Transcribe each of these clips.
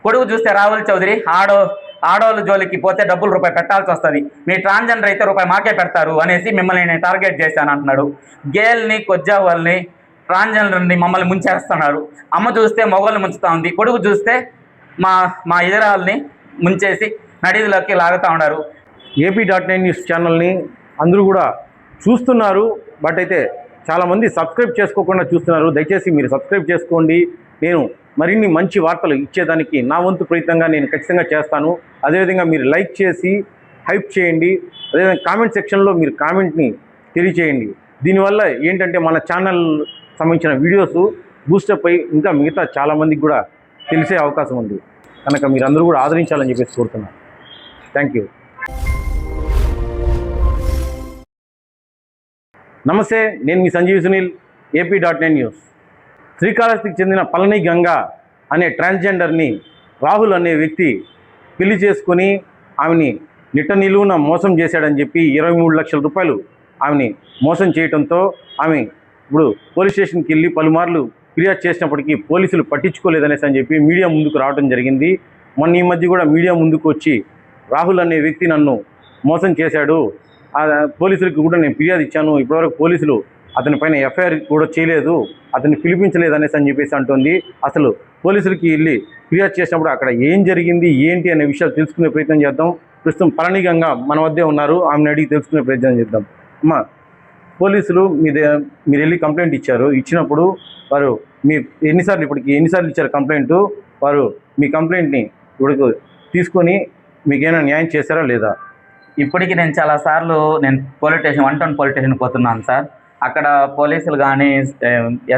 కొడుకు చూస్తే రాహుల్ చౌదరి ఆడోళ్ళ జోలికి పోతే డబ్బులు రూపాయి పెట్టాల్సి వస్తుంది, మీ ట్రాన్స్జెండర్ అయితే రూపాయి మాకే పెడతారు అనేసి మిమ్మల్ని నేను టార్గెట్ చేశాను అంటున్నాడు. గేల్ని కొజ్జా వాళ్ళని ట్రాన్స్జెండర్ని మమ్మల్ని ముంచేస్తున్నారు. అమ్మ చూస్తే మొగోళ్ళని ముంచుతా ఉంది, కొడుకు చూస్తే మా ఎదురాలని ముంచేసి నడిలోకి లాగుతూ ఉన్నారు. AP.9 న్యూస్ ఛానల్ని అందరూ కూడా చూస్తున్నారు, బట్ అయితే చాలామంది సబ్స్క్రైబ్ చేసుకోకుండా చూస్తున్నారు. దయచేసి మీరు సబ్స్క్రైబ్ చేసుకోండి. నేను మరిన్ని మంచి వార్తలు ఇచ్చేదానికి నా వంతు ప్రయత్నంగా నేను ఖచ్చితంగా చేస్తాను. అదేవిధంగా మీరు లైక్ చేసి హైప్ చేయండి. అదేవిధంగా కామెంట్ సెక్షన్లో మీరు కామెంట్ని తెలియచేయండి. దీనివల్ల ఏంటంటే మన ఛానల్ సంబంధించిన వీడియోస్ బూస్టప్ అయ్యి ఇంకా మిగతా చాలామందికి కూడా తెలిసే అవకాశం ఉంది. కనుక మీరందరూ కూడా ఆదరించాలని చెప్పేసి కోరుతున్నాను. Thank you. నమస్తే, నేను మీ సంజీవ్ సునీల్, AP.9 న్యూస్. శ్రీకాళహస్తికి చెందిన పళని గంగా అనే ట్రాన్స్జెండర్ని రాహుల్ అనే వ్యక్తి పెళ్లి చేసుకొని ఆమెని నిట్ట నిలువున మోసం చేశాడని చెప్పి 23 లక్షల రూపాయలు ఆమెని మోసం చేయడంతో ఆమె ఇప్పుడు పోలీస్ స్టేషన్కి వెళ్ళి పలుమార్లు ఫిర్యాదు చేసినప్పటికీ పోలీసులు పట్టించుకోలేదనేసి అని చెప్పి మీడియా ముందుకు రావడం జరిగింది. మొన్న ఈ మధ్య కూడా మీడియా ముందుకు వచ్చి రాహుల్ అనే వ్యక్తి నన్ను మోసం చేశాడు, పోలీసులకు కూడా నేను ఫిర్యాదు ఇచ్చాను, ఇప్పటివరకు పోలీసులు అతని పైన FIR కూడా చేయలేదు, అతన్ని పిలిపించలేదు అనేసి అని చెప్పేసి అంటుంది. అసలు పోలీసులకి వెళ్ళి ఫిర్యాదు చేసినప్పుడు అక్కడ ఏం జరిగింది ఏంటి అనే విషయాలు తెలుసుకునే ప్రయత్నం చేద్దాం. ప్రస్తుతం పళని గంగా మన వద్దే ఉన్నారు, ఆమెను అడిగి తెలుసుకునే ప్రయత్నం చేద్దాం. అమ్మ, పోలీసులు మీరు వెళ్ళి కంప్లైంట్ ఇచ్చారు, ఇచ్చినప్పుడు వారు మీ ఎన్నిసార్లు ఇచ్చారు కంప్లైంట్, వారు మీ కంప్లైంట్ని ఇప్పుడు తీసుకొని మీకేమైనా న్యాయం చేశారా లేదా? ఇప్పటికీ నేను చాలాసార్లు పోలీస్ స్టేషన్ 1 పోలీస్ స్టేషన్ పోతున్నాను సార్. అక్కడ పోలీసులు కానీ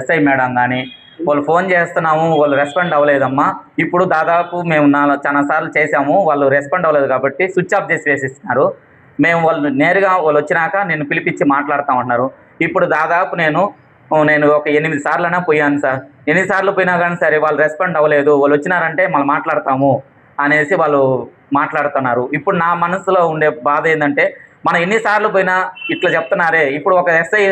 SI మేడం కానీ వాళ్ళు ఫోన్ చేస్తున్నాము, వాళ్ళు రెస్పాండ్ అవ్వలేదమ్మా. ఇప్పుడు దాదాపు మేము చాలా సార్లు చేసాము, వాళ్ళు రెస్పాండ్ అవ్వలేదు కాబట్టి స్విచ్ ఆఫ్ చేసి వేసిస్తున్నారు. మేము వాళ్ళు నేరుగా వాళ్ళు వచ్చినాక నేను పిలిపించి మాట్లాడతామంటున్నారు. ఇప్పుడు దాదాపు నేను ఒక 8 సార్లైనా పోయాను సార్. ఎన్నిసార్లు పోయినా కానీ సరే వాళ్ళు రెస్పాండ్ అవ్వలేదు, వాళ్ళు వచ్చినారంటే మళ్ళీ మాట్లాడతాము అనేసి వాళ్ళు మాట్లాడుతున్నారు. ఇప్పుడు నా మనసులో ఉండే బాధ ఏంటంటే మనం ఎన్నిసార్లు పోయినా ఇట్లా చెప్తున్నారే. ఇప్పుడు ఒక SI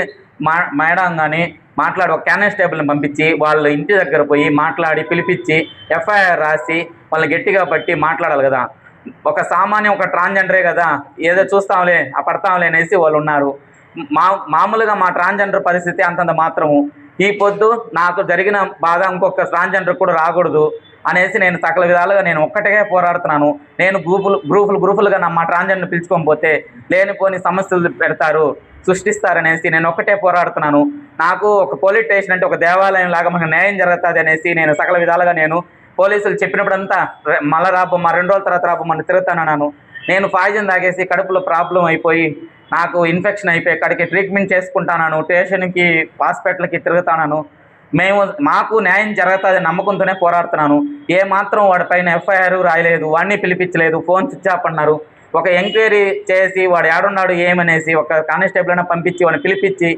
మేడం కానీ మాట్లాడి ఒక కానిస్టేబుల్ని పంపించి వాళ్ళ ఇంటి దగ్గర పోయి మాట్లాడి పిలిపించి FIR రాసి వాళ్ళని గట్టిగా బట్టి మాట్లాడాలి కదా. ఒక ఒక ట్రాన్స్జెండరే కదా, ఏదో చూస్తాంలే పడతాంలే అనేసి వాళ్ళు ఉన్నారు. మామూలుగా మా ట్రాన్స్జెండర్ పరిస్థితి అంతంత మాత్రము. ఈ పొద్దు నాకు జరిగిన బాధ ఇంకొక ట్రాన్స్జెండర్ కూడా రాకూడదు అనేసి నేను సకల విధాలుగా నేను ఒక్కటే పోరాడుతున్నాను. నేను గ్రూపులుగా మా ట్రాన్స్జెండర్ పిలుచుకొని పోతే లేనిపోని సమస్యలు పెడతారు, సృష్టిస్తారనేసి నేను ఒక్కటే పోరాడుతున్నాను. నాకు ఒక పోలీస్ స్టేషన్ అంటే ఒక దేవాలయం లాగా మనకు న్యాయం జరుగుతుంది అనేసి నేను సకల విధాలుగా నేను పోలీసులు చెప్పినప్పుడంతా మళ్ళీ రాబో 2 రోజుల తర్వాత రాబో మనం తిరుగుతానన్నాను. నేను పాయిజన్ తాగేసి కడుపులో ప్రాబ్లం అయిపోయి నాకు ఇన్ఫెక్షన్ అయిపోయి అక్కడికి ట్రీట్మెంట్ చేసుకుంటాను, స్టేషన్కి హాస్పిటల్కి తిరుగుతాను. మాకు న్యాయం జరుగుతుంది నమ్మకంతోనే పోరాడుతున్నాను. ఏ మాత్రం వాడిపైన FIR రాయలేదు, వాడిని పిలిపించలేదు, ఫోన్ స్విచ్ ఆఫ్ అన్నారు. ఒక ఎంక్వైరీ చేసి వాడు ఏడున్నాడు ఏమనేసి ఒక కానిస్టేబుల్ అయినా పంపించి వాడిని పిలిపించి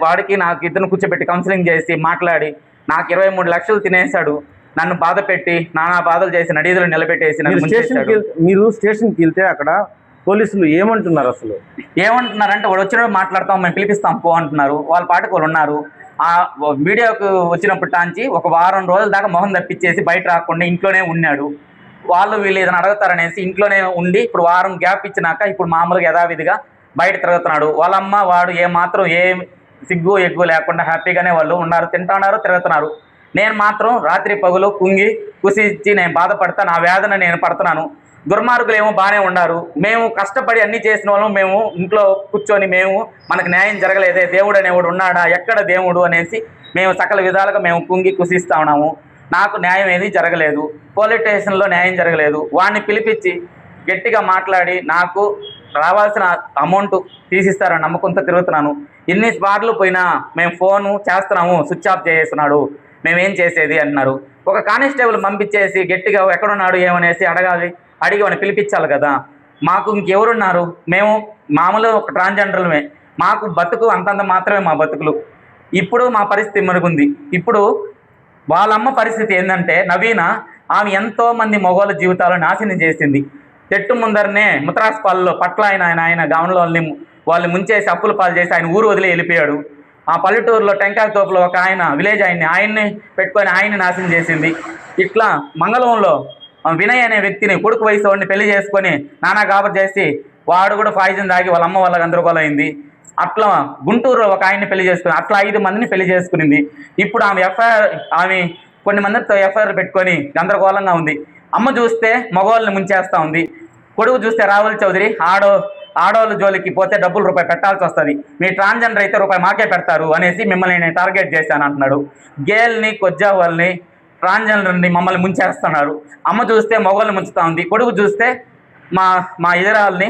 వాడికి నాకు ఇద్దరు కూర్చోబెట్టి కౌన్సిలింగ్ చేసి మాట్లాడి నాకు 23 లక్షలు తినేశాడు. నన్ను బాధ పెట్టి నానా బాధలు చేసి నడీదులు నిలబెట్టేసి మీరు స్టేషన్కి వెళ్తే అక్కడ పోలీసులు ఏమంటున్నారు? అసలు ఏమంటున్నారంటే వాడు వచ్చినప్పుడు మాట్లాడతాం, మేము పిలిపిస్తాం పో అంటున్నారు. వాళ్ళ పాటకు వాళ్ళు ఉన్నారు. ఆ వీడియోకు వచ్చినప్పుడు టాంచి ఒక వారం రోజుల దాకా మొహం తప్పించేసి బయట రాకుండా ఇంట్లోనే ఉన్నాడు. వాళ్ళు వీళ్ళు ఏదైనా అడుగుతారనేసి ఇంట్లోనే ఉండి ఇప్పుడు వారం గ్యాప్ ఇచ్చినాక ఇప్పుడు మామూలుగా యథావిధిగా బయట తిరుగుతున్నాడు. వాళ్ళమ్మ వాడు ఏమాత్రం సిగ్గు ఎగ్గు లేకుండా హ్యాపీగానే వాళ్ళు ఉన్నారు, తింటున్నారు, తిరుగుతున్నారు. నేను మాత్రం రాత్రి పగులు కుసిచ్చి నేను బాధపడతా, నా వేదన నేను పడుతున్నాను. దుర్మార్గులు ఏమో బాగానే ఉన్నారు. మేము కష్టపడి అన్నీ చేసిన వాళ్ళం మేము ఇంట్లో కూర్చొని మనకు న్యాయం జరగలేదే, దేవుడు అనేవాడు ఉన్నాడా, ఎక్కడ దేవుడు అనేసి మేము సకల విధాలుగా మేము కుసిస్తూ ఉన్నాము. నాకు న్యాయం ఏది జరగలేదు, పోలీస్ స్టేషన్లో న్యాయం జరగలేదు. వాడిని పిలిపించి గట్టిగా మాట్లాడి నాకు రావాల్సిన అమౌంట్ తీసిస్తారని నమ్మకంతో తిరుగుతున్నాను. ఎన్ని సార్లు పోయినా మేము ఫోను చేస్తున్నాము, స్విచ్ ఆఫ్ చేస్తున్నాడు, మేమేం చేసేది అంటున్నారు. ఒక కానిస్టేబుల్ పంపించేసి గట్టిగా ఎక్కడున్నాడు ఏమనేసి అడిగి వాడిని పిలిపించాలి కదా. మాకు ఇంకెవరున్నారు? మేము మామూలుగా ఒక ట్రాన్స్జెండర్లమే, మాకు బతుకు అంతంత మాత్రమే మా బతుకులు. ఇప్పుడు మా పరిస్థితి మరుగుంది. ఇప్పుడు వాళ్ళమ్మ పరిస్థితి ఏంటంటే నవీన, ఆమె ఎంతోమంది మగవాళ్ళ జీవితాలను నాశనం చేసింది. చెట్టు ముందరనే ముత్రాస్పాల్లో పట్ల ఆయన గమనంలో వాళ్ళు ముంచేసి అప్పుల పాలు చేసి ఆయన ఊరు వదిలి వెళ్ళిపోయాడు. ఆ పల్లెటూరులో టెంకాయ తోపులో ఒక ఆయన విలేజ్ ఆయన్ని పెట్టుకొని ఆయన్ని నాశనం చేసింది. ఇట్లా మంగళంలో వినయ్ అనే వ్యక్తిని కొడుకు వయసు వాడిని పెళ్లి చేసుకొని నానా గాబర్ చేసి వాడు కూడా పాయిజన్ తాగి వాళ్ళ అమ్మ వాళ్ళ గందరగోళం అయింది. అట్లా గుంటూరులో ఒక ఆయన్ని పెళ్లి చేసుకుని అట్లా 5 మందిని పెళ్లి చేసుకునింది. ఇప్పుడు ఆమె కొన్ని మందితో ఎఫ్ఐఆర్ పెట్టుకొని గందరగోళంగా ఉంది. అమ్మ చూస్తే మగవాళ్ళని ముంచేస్తూ ఉంది. కొడుకు చూస్తే రాహుల్ చౌదరి ఆడవాళ్ళ జోలికి పోతే డబ్బులు రూపాయి పెట్టాల్సి వస్తుంది, మీ ట్రాన్స్జెండర్ అయితే రూపాయి మాకే పెడతారు అనేసి మిమ్మల్ని నేను టార్గెట్ చేశాను అంటున్నాడు. గేల్ని కొజ్జా వాళ్ళని ట్రాన్స్జెండర్ని మమ్మల్ని ముంచేస్తున్నారు. అమ్మ చూస్తే మగవాళ్ళని ముంచుతూ ఉంది. కొడుకు చూస్తే మా ఎదురాళ్ళని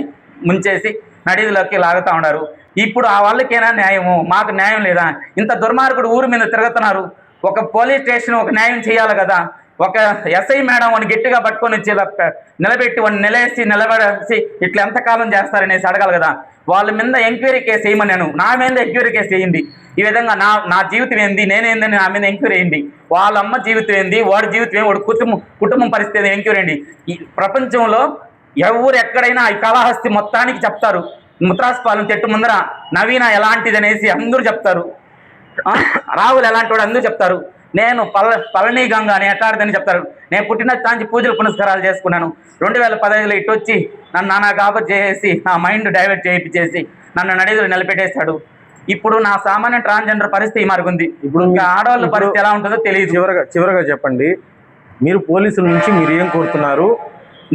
ముంచేసి నడిలోకి లాగుతూ ఉన్నారు. ఇప్పుడు ఆ వాళ్ళకేనా న్యాయము? మాకు న్యాయం లేదా? ఇంత దుర్మార్గుడు ఊరు మీద తిరుగుతున్నారు. ఒక పోలీస్ స్టేషన్ ఒక న్యాయం చేయాలి కదా. ఒక ఎస్ఐ మేడం వాడిని గట్టిగా పట్టుకొని వచ్చి నిలబెట్టి వాడిని నిలబడేసి ఇట్లా ఎంతకాలం చేస్తారనేసి అడగాలి కదా. వాళ్ళ మీద ఎంక్వైరీ కేసు వేయమని నేను, నా మీద ఎంక్వైరీ కేసు వేయండి. ఈ విధంగా నా జీవితం ఏంది, నేనేందని నా మీద ఎంక్వైరీ వేయండి. వాళ్ళ అమ్మ జీవితం ఏంది, వాడి జీవితం ఏంది, వాడి కుటుంబం పరిస్థితి ఎంక్వైరీ వేయండి. ఈ ప్రపంచంలో ఎవరు ఎక్కడైనా ఈ కళాహస్తి మొత్తానికి చెప్తారు. ముత్రాస్పాలెం చెట్టు ముందర నవీన ఎలాంటిది అనేసి అందరూ చెప్తారు. రాహుల్ ఎలాంటి వాడు అందరూ చెప్తారు. నేను పళని గంగ అని ఎట్లాడదని చెప్తారు. నేను పుట్టిన తాంచి పూజలు పునస్కారాలు చేసుకున్నాను. 2015లో ఇటు వచ్చి నన్ను నానా గాబర్ చేసి నా మైండ్ డైవర్ట్ చేయించేసి నన్ను నడిలో నిలబెట్టేశాడు. ఇప్పుడు నా సామాన్య ట్రాన్స్జెండర్ పరిస్థితి మరుగుంది. ఇప్పుడు ఇంకా ఆడవాళ్ళ పరిస్థితి ఎలా ఉంటుందో తెలియదు. చివరగా చెప్పండి, మీరు పోలీసుల నుంచి మీరు ఏం కోరుతున్నారు?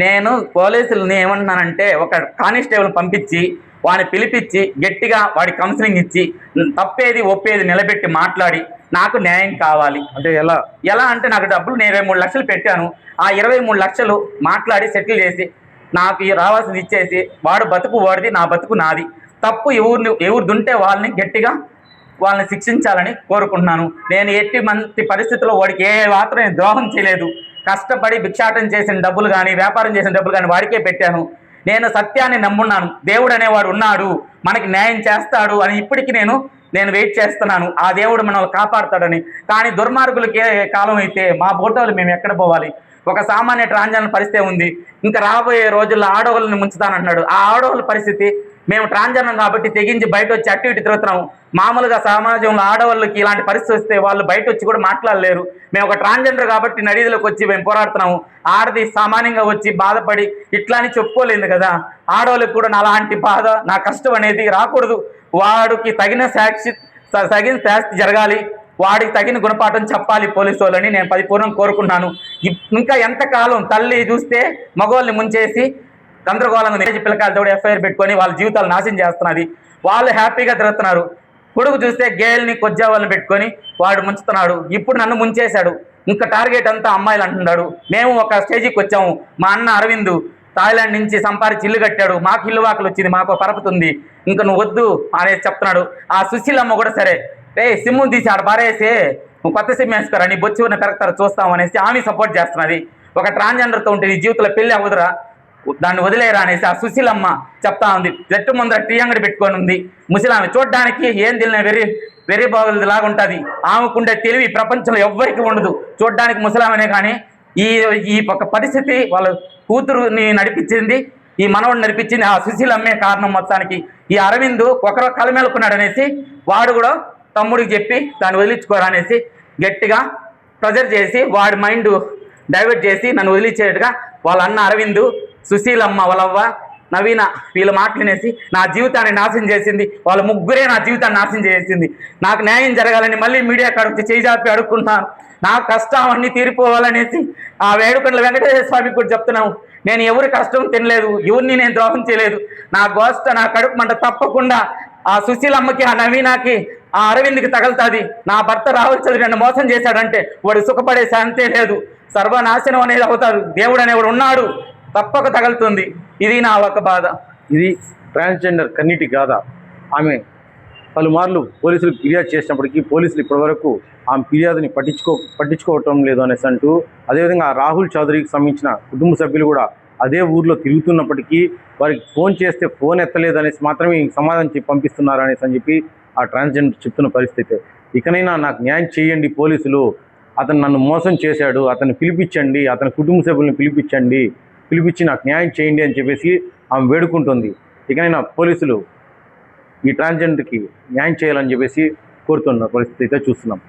నేను పోలీసులని ఏమంటున్నానంటే, ఒక కానిస్టేబుల్ పంపించి వాడిని పిలిపించి గట్టిగా వాడి కౌన్సిలింగ్ ఇచ్చి తప్పేది ఒప్పేది నిలబెట్టి మాట్లాడి నాకు న్యాయం కావాలి. అంటే ఎలా అంటే నాకు డబ్బులు నేను 23 లక్షలు పెట్టాను. ఆ 23 లక్షలు మాట్లాడి సెటిల్ చేసి నాకు రావాల్సింది ఇచ్చేసి వాడు బతుకు వాడిది, నా బతుకు నాది. తప్పు ఎవరిదుంటే వాళ్ళని గట్టిగా వాళ్ళని శిక్షించాలని కోరుకుంటున్నాను. నేను ఎట్టి మంచి పరిస్థితుల్లో వాడికి ఏ మాత్రం నేను ద్రోహం చేయలేదు. కష్టపడి భిక్షాటం చేసిన డబ్బులు కానీ వ్యాపారం చేసిన డబ్బులు కానీ వాడికే పెట్టాను. నేను సత్యాన్ని నమ్మున్నాను. దేవుడు అనేవాడు ఉన్నాడు, మనకి న్యాయం చేస్తాడు అని ఇప్పటికీ నేను వెయిట్ చేస్తున్నాను. ఆ దేవుడు మనల్ని కాపాడుతాడని. కానీ దుర్మార్గులకి కాలం అయితే మా ఫోటోలు మేము ఎక్కడ పోవాలి? ఒక సామాన్య ట్రాన్స్జెండర్ పరిస్థితి ఉంది. ఇంకా రాబోయే రోజుల్లో ఆడవాళ్ళని ముంచుతానంటున్నాడు. ఆ ఆడవాళ్ళ పరిస్థితి, మేము ట్రాన్స్జెండర్ కాబట్టి తెగించి బయట వచ్చి అటు ఇటు తిరుగుతున్నాము. మామూలుగా సమాజంలో ఆడవాళ్ళకి ఇలాంటి పరిస్థితి వస్తే వాళ్ళు బయట వచ్చి కూడా మాట్లాడలేరు. మేము ఒక ట్రాన్స్జెండర్ కాబట్టి నడిలోకి వచ్చి మేము పోరాడుతున్నాము. ఆడది సామాన్యంగా వచ్చి బాధపడి ఇట్లా అని చెప్పుకోలేదు కదా. ఆడవాళ్ళకి కూడా నా లాంటి బాధ, నా కష్టం అనేది రాకూడదు. వాడికి తగిన శాస్తి జరగాలి, వాడికి తగిన గుణపాఠం చెప్పాలి పోలీసు వాళ్ళని నేను పరిపూర్ణం కోరుకున్నాను. ఇంకా ఎంతకాలం తల్లి చూస్తే మగవాళ్ళని ముంచేసి గందరగోళంగా పిల్లకాయలతో ఎఫ్ఐఆర్ పెట్టుకొని వాళ్ళ జీవితాలు నాశనం చేస్తున్నది. వాళ్ళు హ్యాపీగా తిరుగుతున్నారు. కొడుకు చూస్తే గేల్ని కొజ్జా వాళ్ళని పెట్టుకొని వాడు ముంచుతున్నాడు. ఇప్పుడు నన్ను ముంచేశాడు. ఇంకా టార్గెట్ అంతా అమ్మాయిలు అంటున్నాడు. మేము ఒక స్టేజీకి వచ్చాము. మా అన్న అరవింద్ థాయిలాండ్ నుంచి సంపాదించి ఇల్లు కట్టాడు. మాకు ఇల్లు వాకులు వచ్చింది, మాకు పరపతుంది, ఇంకా నువ్వు వద్దు అనేసి చెప్తున్నాడు. ఆ సుశీలమ్మ కూడా సరే, సిమ్ము తీసి ఆడ బారేసి నువ్వు కొత్త సిమ్ వేసుకోరా, నీ బొచ్చి ఉన్న పెరగతారు చూస్తాం అనేసి ఆమె సపోర్ట్ చేస్తున్నది. ఒక ట్రాన్స్జెండర్తో ఉంటే నీ జీవితంలో పెళ్లి అవ్వదురా, దాన్ని వదిలేరా అనేసి ఆ సుశీలమ్మ చెప్తా ఉంది. జట్టు ముందర టీ అంగడి పెట్టుకొని ఉంది. ముసలామె చూడడానికి ఏం తెలియని వెర్రి బాగులది లాగా ఉంటుంది. ఆమెకుండే తెలివి ప్రపంచంలో ఎవ్వరికి ఉండదు. చూడడానికి ముసలామనే కానీ ఈ ఒక పరిస్థితి వాళ్ళ కూతురుని నడిపించింది, ఈ మనవడిని నడిపించింది ఆ సుశీలమ్మే కారణం మొత్తానికి. ఈ అరవింద్ ఒకరు కలమేలుకున్నాడు అనేసి వాడు కూడా తమ్ముడికి చెప్పి దాన్ని వదిలించుకోరా అనేసి గట్టిగా ప్రెజర్ చేసి వాడి మైండ్ డైవర్ట్ చేసి నన్ను వదిలించేట్టుగా వాళ్ళ అన్న అరవింద్, సుశీలమ్మ వాళ్ళవ్వ, నవీన వీళ్ళ మాటలినేసి నా జీవితాన్ని నాశనం చేసింది. వాళ్ళ ముగ్గురే నా జీవితాన్ని నాశనం చేసింది. నాకు న్యాయం జరగాలని మళ్ళీ మీడియా కాడికి చేయి చాపి అడుక్కుంటున్నాను. నా కష్టం అన్నీ తీరిపోవాలనేసి ఆ వేడుకొండల వెంకటేశ్వర స్వామికి కూడా చెప్తున్నావు. నేను ఎవరి కష్టం తినలేదు, ఎవరిని నేను ద్రోహం చేయలేదు. నా గోష్ట, నా కడుపు మంట తప్పకుండా ఆ సుశీలమ్మకి, ఆ నవీనాకి, ఆ అరవింద్కి తగులుతుంది. నా భర్త రాహుల్ చౌదరి నన్ను మోసం చేశాడంటే వాడు సుఖపడే శాంతే లేదు, సర్వనాశనం అనేది అవుతారు. దేవుడు అనేవాడు ఉన్నాడు, తప్పక తగులుతుంది. ఇది నా ఒక బాధ. ఇది ట్రాన్స్జెండర్ కన్నీటి గాథ. ఆమె పలుమార్లు పోలీసులకు ఫిర్యాదు చేసినప్పటికీ పోలీసులు ఇప్పటివరకు ఆమె ఫిర్యాదుని పట్టించుకోవటం లేదు అనేసి అంటూ, అదేవిధంగా రాహుల్ చౌదరికి సంబంధించిన కుటుంబ సభ్యులు కూడా అదే ఊర్లో తిరుగుతున్నప్పటికీ వారికి ఫోన్ చేస్తే ఫోన్ ఎత్తలేదు అనేసి మాత్రమే సమాధానం చెప్పి పంపిస్తున్నారు అనేసి అని చెప్పి ఆ ట్రాన్స్జెండర్ చెప్తున్న పరిస్థితి. ఇకనైనా నాకు న్యాయం చేయండి పోలీసులు, అతను నన్ను మోసం చేశాడు, అతన్ని పిలిపించండి, అతని కుటుంబ సభ్యులను పిలిపించి నాకు న్యాయం చేయండి అని చెప్పేసి ఆమె వేడుకుంటుంది. ఇకనైనా పోలీసులు ఈ ట్రాన్స్జెండర్కి న్యాయం చేయాలని చెప్పేసి కోరుతున్న పరిస్థితి అయితే చూస్తున్నాం.